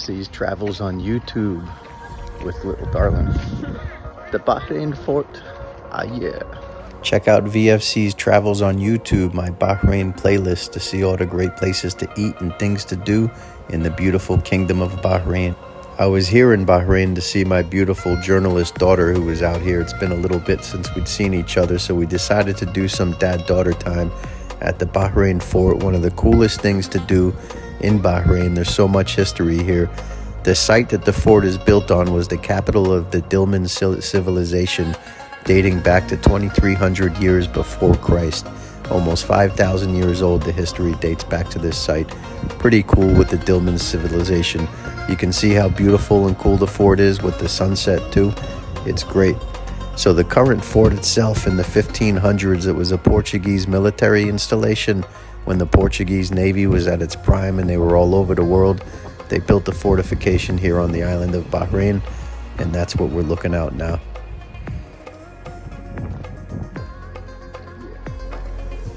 VFC's travels on YouTube with little darling. The Bahrain Fort, yeah. Check out VFC's travels on YouTube, my Bahrain playlist, to see all the great places to eat and things to do in the beautiful kingdom of Bahrain. I was here in Bahrain to see my beautiful journalist daughter who was out here. It's been a little bit since we'd seen each other, so we decided to do some dad-daughter time at the Bahrain Fort, one of the coolest things to do in Bahrain. There's so much history here. The site that the fort is built on was the capital of the Dilmun civilization, dating back to 2,300 years before Christ. Almost 5,000 years old, the history dates back to this site. Pretty cool with the Dilmun civilization. You can see how beautiful and cool the fort is with the sunset too. It's great. So the current fort itself, in the 1500s, it was a Portuguese military installation. When the Portuguese Navy was at its prime and they were all over the world, they built a fortification here on the island of Bahrain, and that's what we're looking at now.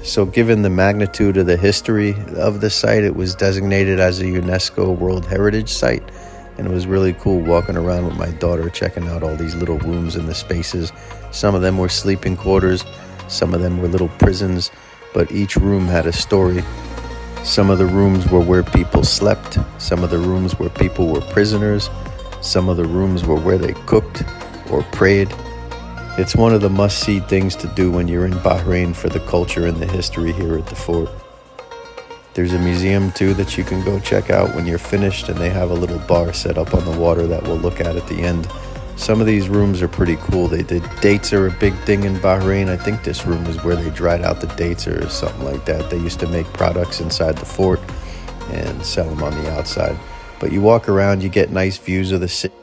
So given the magnitude of the history of the site, it was designated as a UNESCO World Heritage Site. And it was really cool walking around with my daughter, checking out all these little rooms and the spaces. Some of them were sleeping quarters, some of them were little prisons, but each room had a story. Some of the rooms were where people slept, some of the rooms where people were prisoners, some of the rooms were where they cooked or prayed. It's one of the must-see things to do when you're in Bahrain for the culture and the history here at the fort. There's a museum too that you can go check out when you're finished, and they have a little bar set up on the water that we'll look at the end. Some of these rooms are pretty cool. Dates are a big thing in Bahrain. I think this room is where they dried out the dates or something like that. They used to make products inside the fort and sell them on the outside. But you walk around, you get nice views of the city.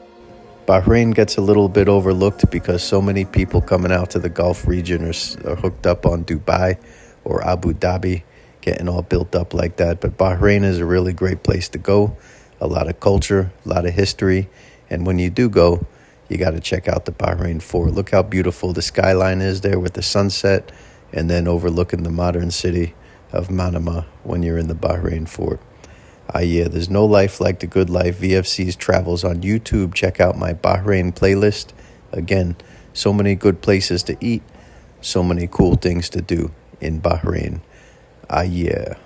Bahrain gets a little bit overlooked because so many people coming out to the Gulf region are hooked up on Dubai or Abu Dhabi, getting all built up like that. But Bahrain is a really great place to go. A lot of culture, a lot of history. And when you do go, you got to check out the Bahrain Fort. Look how beautiful the skyline is there with the sunset, and then overlooking the modern city of Manama when you're in the Bahrain Fort. Yeah, there's no life like the good life. VFC's travels on YouTube. Check out my Bahrain playlist. Again, so many good places to eat, so many cool things to do in Bahrain. Yeah.